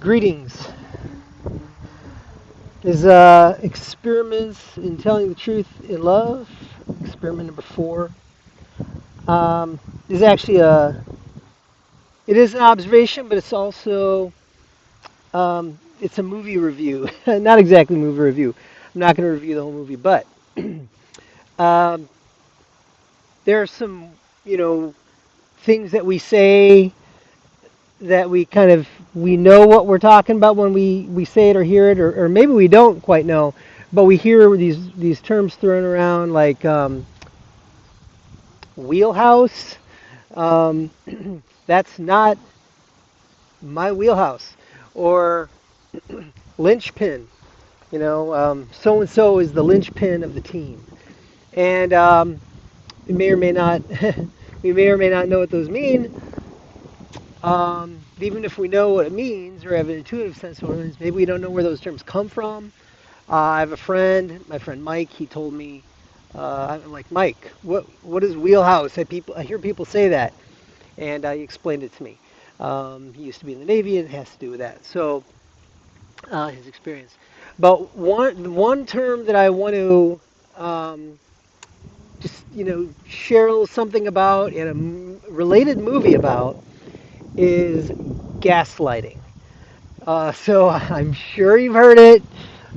Greetings. Is experiments in telling the truth in love. Experiment number 4. Is actually it is an observation, but it's also it's a movie review. Not exactly a movie review. I'm not going to review the whole movie, but um, there are some things that we say that we know what we're talking about when we say it or hear it, or maybe we don't quite know, but we hear these terms thrown around like wheelhouse. Um, that's not my wheelhouse. Or linchpin. So and so is the linchpin of the team, and we may or may not we may or may not know what those mean. Even if we know what it means or have an intuitive sense of what it means, maybe we don't know where those terms come from. I have a friend, my friend Mike. He told me, I'm like, Mike, what is wheelhouse? I hear people say that, and he explained it to me. He used to be in the Navy, and it has to do with that. So his experience. But one term that I want to just share something about in a related movie about is gaslighting. So I'm sure you've heard it.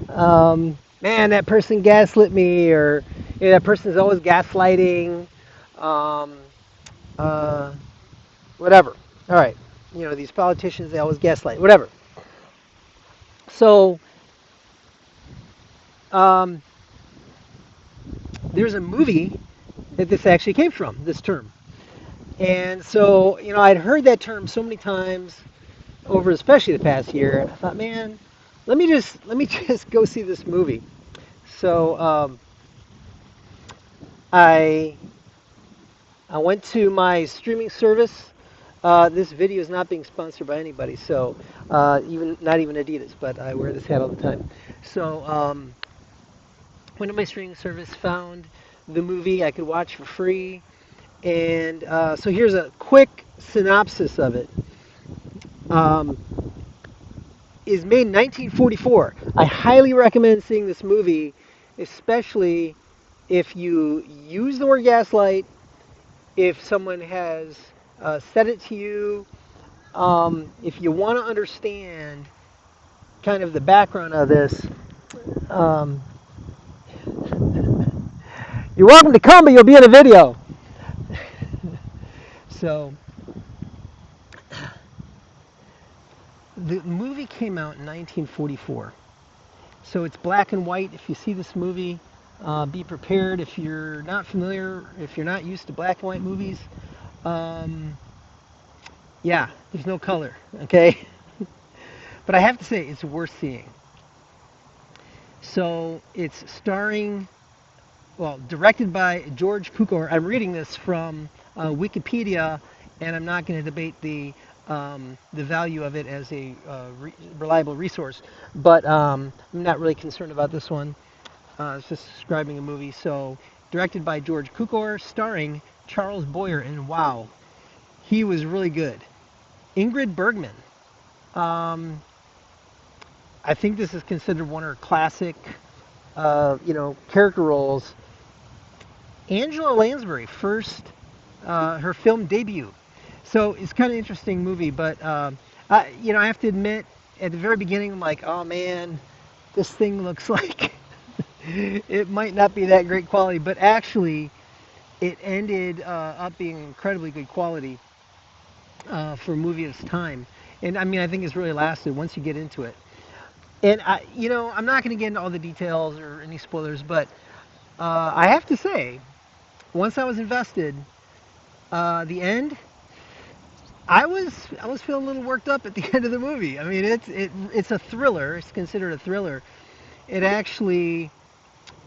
Man, that person gaslit me, or that person is always gaslighting. Um, uh, Whatever. All right. These politicians, they always gaslight. Whatever. So um, there's a movie that this actually came from, this term. And so, I'd heard that term so many times over, especially the past year. And I thought, man, let me just go see this movie. So I I went to my streaming service. This video is not being sponsored by anybody, so even not even Adidas, but I wear this hat all the time. So went to my streaming service, found the movie I could watch for free, and so here's a quick synopsis of it. Um, is made in 1944. I highly recommend seeing this movie, especially if you use the word gaslight, if someone has said it to you, if you want to understand kind of the background of this. Um, you're welcome to come, but you'll be in a video. So the movie came out in 1944. So it's black and white. If you see this movie, be prepared. If you're not familiar, if you're not used to black and white movies, um, yeah, there's no color, okay? But I have to say, it's worth seeing. So it's directed by George Cukor. I'm reading this from Wikipedia, and I'm not going to debate the value of it as a reliable resource. But I'm not really concerned about this one. It's just describing a movie. So directed by George Cukor, starring Charles Boyer, and wow, he was really good. Ingrid Bergman. Um, I think this is considered one of her classic, character roles. Angela Lansbury, first, her film debut. So it's kind of an interesting movie, but I have to admit, at the very beginning, I'm like, oh man, this thing looks like it might not be that great quality, but actually, it ended up being incredibly good quality for a movie of its time. And I mean, I think it's really lasted once you get into it. And I'm not going to get into all the details or any spoilers, but I have to say, once I was invested, the end, I was feeling a little worked up at the end of the movie. I mean, it's a thriller. It's considered a thriller. It actually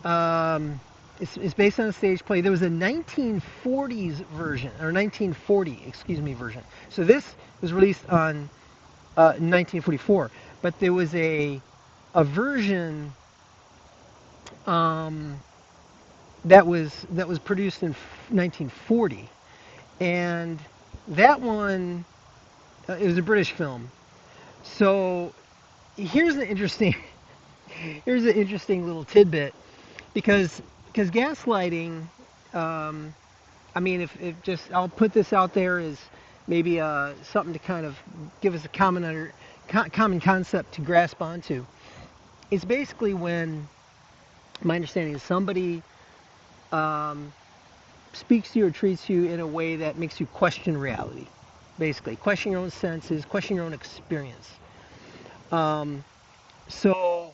it's based on a stage play. There was a 1940s version, or 1940, excuse me, version. So this was released on 1944, but there was a version that was produced in 1940, and that one it was a British film, So here's an interesting here's an interesting little tidbit because gaslighting. Um, I mean, if just I'll put this out there as maybe something to kind of give us a common concept to grasp onto. It's basically when my understanding is somebody um, speaks to you or treats you in a way that makes you question reality. Basically, question your own senses, question your own experience. Um, so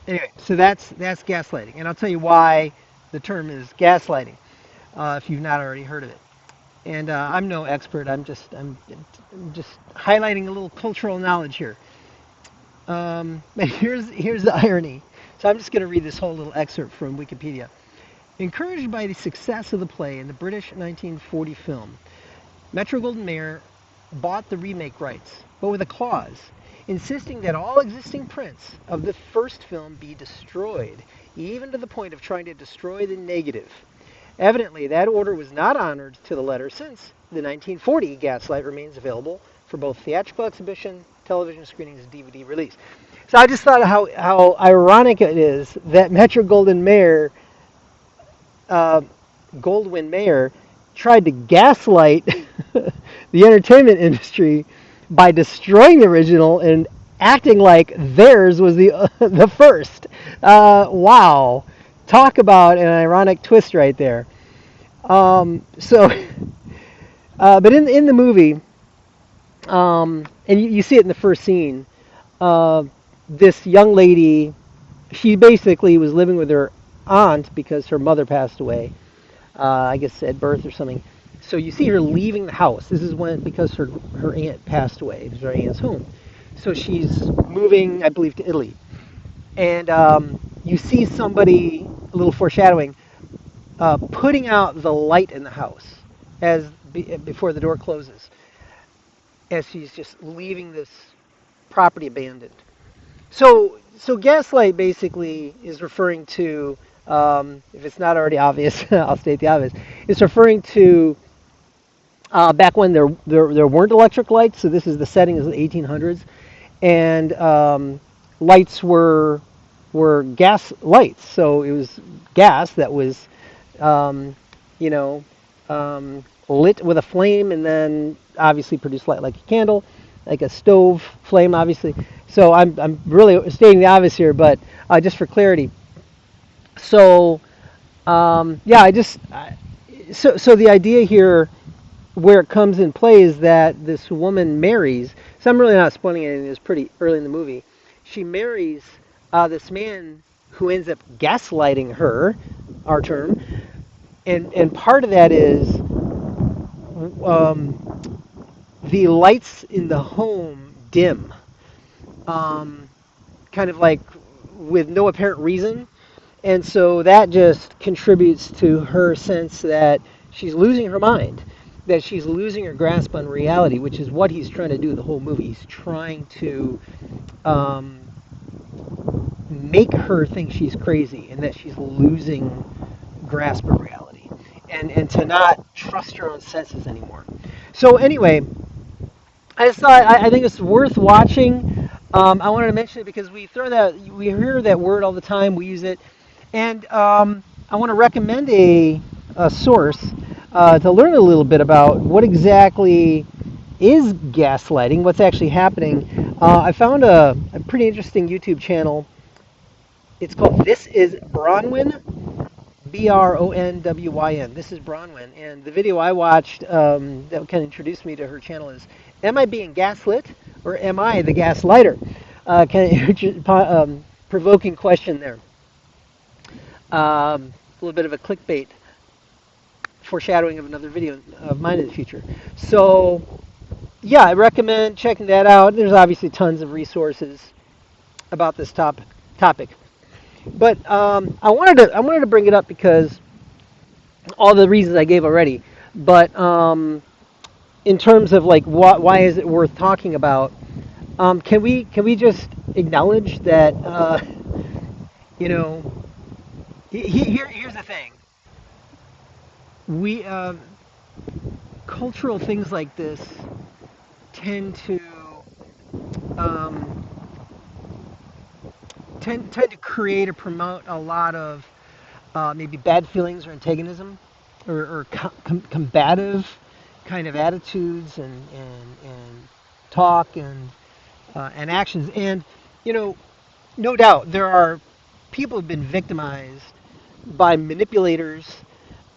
anyway, so that's gaslighting, and I'll tell you why the term is gaslighting if you've not already heard of it. And I'm no expert. I'm just highlighting a little cultural knowledge here. And here's the irony. So I'm just going to read this whole little excerpt from Wikipedia. Encouraged by the success of the play in the British 1940 film, Metro-Goldwyn-Mayer bought the remake rights, but with a clause insisting that all existing prints of the first film be destroyed, even to the point of trying to destroy the negative. Evidently, that order was not honored to the letter since the 1940 Gaslight remains available for both theatrical exhibition, television screenings, and DVD release. So I just thought how ironic it is that Metro uh, Goldwyn Mayer tried to gaslight the entertainment industry by destroying the original and acting like theirs was the first. Wow, talk about an ironic twist right there. So, but in the movie, and you see it in the first scene, uh, this young lady, she basically was living with her aunt because her mother passed away. I guess at birth or something. So you see her leaving the house. This is when because her aunt passed away. It was her aunt's home. So she's moving, I believe, to Italy. And you see somebody, a little foreshadowing, putting out the light in the house before the door closes, as she's just leaving this property abandoned. So gaslight basically is referring to, if it's not already obvious, I'll state the obvious. It's referring to back when there weren't electric lights. So this is the setting is the 1800s, and lights were gas lights. So it was gas that was, um, you know, lit with a flame, and then obviously produced light like a candle, like a stove flame, obviously. So I'm really stating the obvious here, but just for clarity. So yeah, so the idea here where it comes in play is that this woman marries. So I'm really not spoiling anything. It's pretty early in the movie. She marries this man who ends up gaslighting her, our term, and part of that is the lights in the home dim, um, kind of like with no apparent reason. And so that just contributes to her sense that she's losing her mind, that she's losing her grasp on reality, which is what he's trying to do the whole movie. He's trying to um, make her think she's crazy and that she's losing grasp of reality, and to not trust her own senses anymore. So anyway, I just thought I think it's worth watching. I wanted to mention it because we hear that word all the time. We use it, and I want to recommend a source to learn a little bit about what exactly is gaslighting, what's actually happening. I found a pretty interesting YouTube channel. It's called This Is Bronwyn, Bronwyn. This is Bronwyn, and the video I watched that kind of introduced me to her channel is "Am I being gaslit or am I the gaslighter?" Kind of provoking question there. A little bit of a clickbait foreshadowing of another video of mine in the future. So yeah, I recommend checking that out. There's obviously tons of resources about this topic. But I wanted to bring it up because all the reasons I gave already. But in terms of like why is it worth talking about? Can we just acknowledge that you know here's the thing. We cultural things like this tend to um, tend to create or promote a lot of maybe bad feelings or antagonism or combative kind of attitudes and talk and actions. And, you know, no doubt there are people who've been victimized by manipulators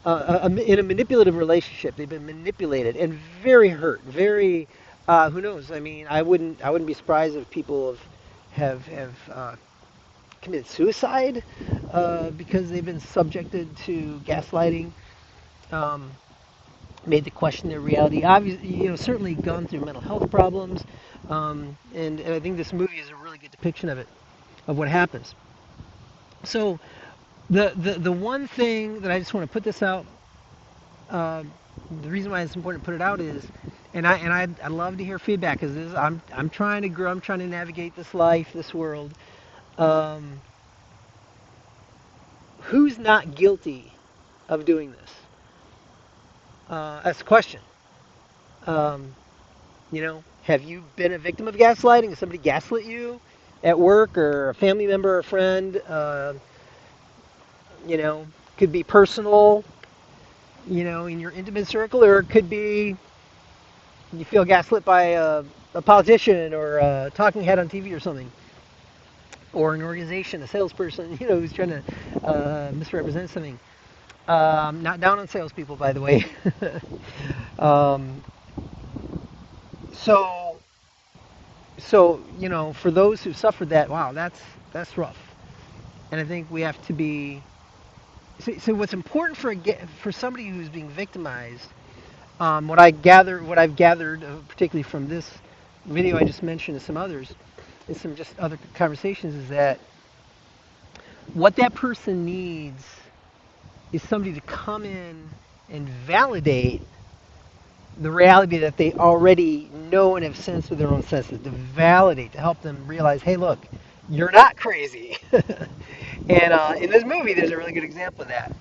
in a manipulative relationship. They've been manipulated and very hurt, very, who knows? I mean, I wouldn't be surprised if people have committed suicide because they've been subjected to gaslighting, um, made to question their reality. Obviously, certainly gone through mental health problems, and I think this movie is a really good depiction of it, of what happens. So, the one thing that I just want to put this out, um, the reason why it's important to put it out is, and I'd love to hear feedback because I'm trying to grow, I'm trying to navigate this life, this world. Um, who's not guilty of doing this? That's the question. Um, have you been a victim of gaslighting? Has somebody gaslit you at work or a family member or a friend? You know, could be personal, in your intimate circle, or it could be you feel gaslit by a politician or a talking head on TV or something, or an organization, a salesperson, who's trying to misrepresent something. Not down on salespeople, by the way. um, so, for those who suffered that, wow, that's rough. And I think we have to be. So what's important for somebody who's being victimized, what I've gathered, particularly from this video I just mentioned and some others, and some just other conversations, is that what that person needs is somebody to come in and validate the reality that they already know and have sensed with their own senses, to validate, to help them realize, hey, look, you're not crazy. And in this movie, there's a really good example of that.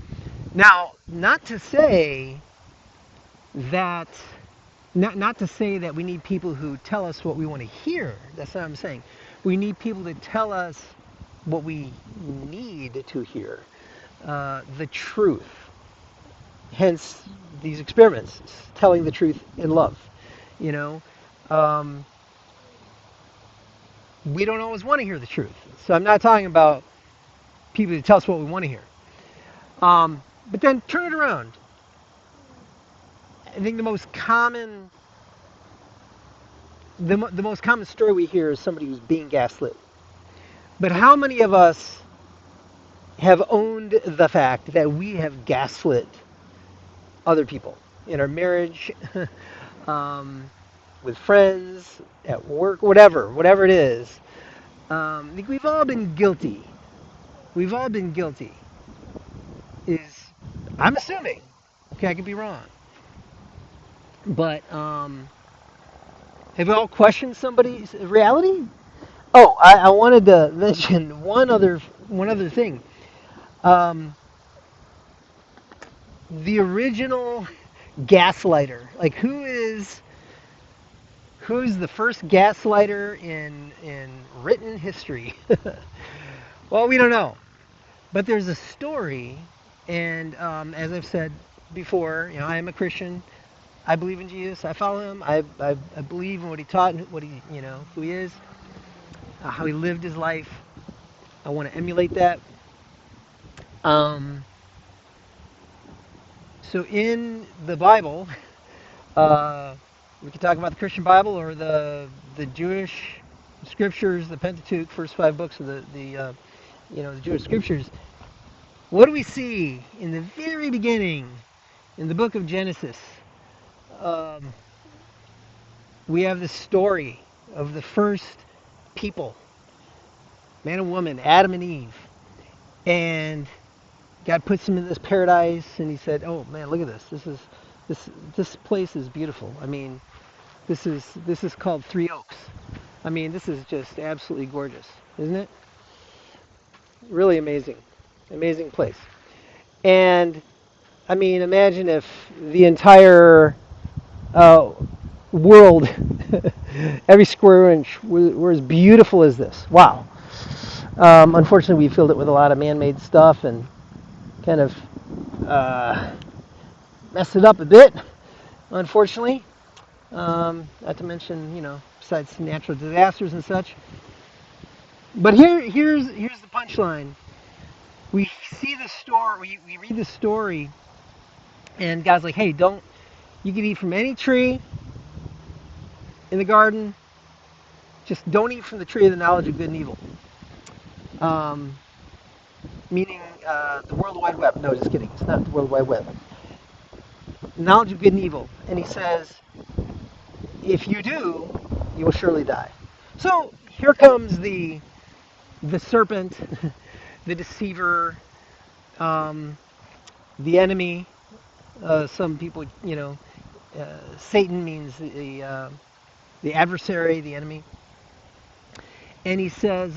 Now, that, not to say that we need people who tell us what we want to hear. That's not what I'm saying. We need people to tell us what we need to hear, the truth. Hence these experiments, telling the truth in love. You know, um, we don't always want to hear the truth. So I'm not talking about people who tell us what we want to hear. But then turn it around. I think the most common story we hear is somebody who's being gaslit. But how many of us have owned the fact that we have gaslit other people in our marriage, um, with friends, at work, whatever it is? I think we've all been guilty. We've all been guilty. Is I'm assuming. Okay, I could be wrong. But have we all questioned somebody's reality? Oh, I wanted to mention one other thing. Um, the original gaslighter. Like, who's the first gaslighter in written history? Well, we don't know, but there's a story, and as I've said before, I am a Christian. I believe in Jesus. I follow him. I believe in what he taught, what he who he is, how he lived his life. I want to emulate that. Um, so in the Bible, uh, we can talk about the Christian Bible or the Jewish scriptures, the Pentateuch, first 5 books of the Jewish scriptures. What do we see in the very beginning, in the book of Genesis? Um, we have the story of the first people, man and woman, Adam and Eve, and God puts them in this paradise, and He said, "Oh man, look at this. This place is beautiful. I mean, this is called Three Oaks. I mean, this is just absolutely gorgeous, isn't it? Really amazing, amazing place." And I mean, imagine if the entire uh, world, every square inch, were as beautiful as this. Wow. Unfortunately, we filled it with a lot of man-made stuff and kind of messed it up a bit, unfortunately. Not to mention, besides natural disasters and such. But here's the punchline. We see the story, we read the story, and God's like, hey, you can eat from any tree in the garden, just don't eat from the tree of the knowledge of good and evil. Um, Meaning the World Wide Web. No, just kidding. It's not the World Wide Web. Knowledge of good and evil. And he says, if you do, you will surely die. So here comes the serpent, the deceiver, the enemy. Some people, Satan means the adversary, the enemy. And he says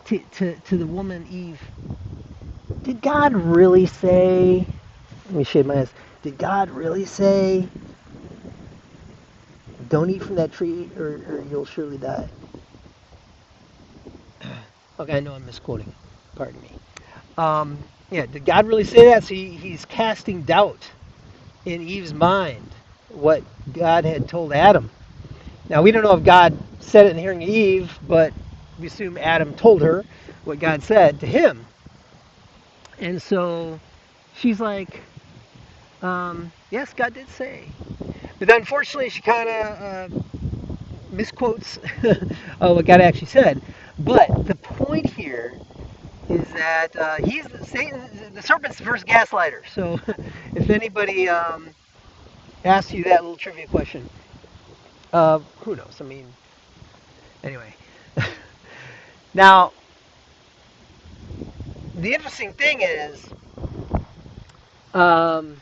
to the woman Eve, did God really say, let me shade my eyes, did God really say, don't eat from that tree or you'll surely die? Okay, I know I'm misquoting. Pardon me. Yeah, did God really say that? So he's casting doubt in Eve's mind what God had told Adam. Now, we don't know if God said it in the hearing of Eve, but we assume Adam told her what God said to him. And so she's like, yes, God did say. But then, unfortunately, she kind of misquotes what God actually said. But the point here is that he's Satan, the serpent's the first gaslighter. So if anybody asks you that little trivia question, who knows? I mean, anyway. Now, the interesting thing is, um,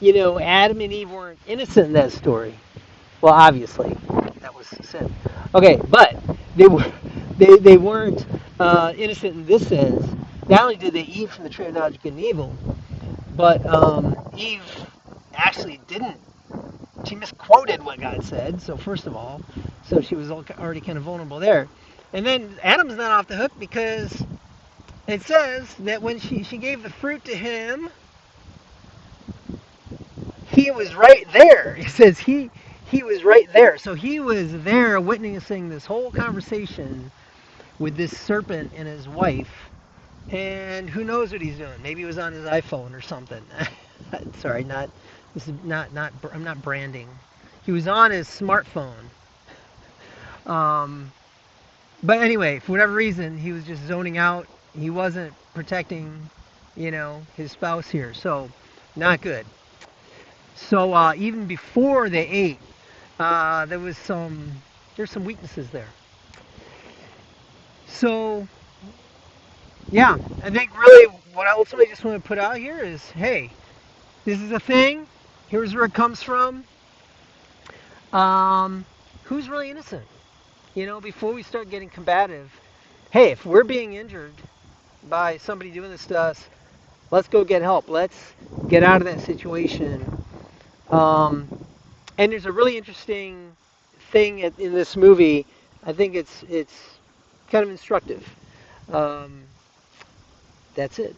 Adam and Eve weren't innocent in that story. Well, obviously, that was sin. Okay, but they were they weren't innocent in this sense. Not only did they eat from the tree of knowledge of good and evil, but Eve actually didn't. She misquoted what God said. So first of all, so she was already kind of vulnerable there. And then Adam's not off the hook because it says that when she gave the fruit to him, he was right there. It says he was right there. So he was there witnessing this whole conversation with this serpent and his wife. And who knows what he's doing? Maybe he was on his iPhone or something. Sorry, this is not I'm not branding. He was on his smartphone. But anyway, for whatever reason, he was just zoning out. He wasn't protecting, his spouse here. So, not good. So even before they ate, there's some weaknesses there. So yeah, I think really what I ultimately just want to put out here is, hey, this is a thing. Here's where it comes from. Who's really innocent? Before we start getting combative, hey, if we're being injured by somebody doing this to us, let's go get help. Let's get out of that situation. And there's a really interesting thing in this movie. I think it's kind of instructive. That's it.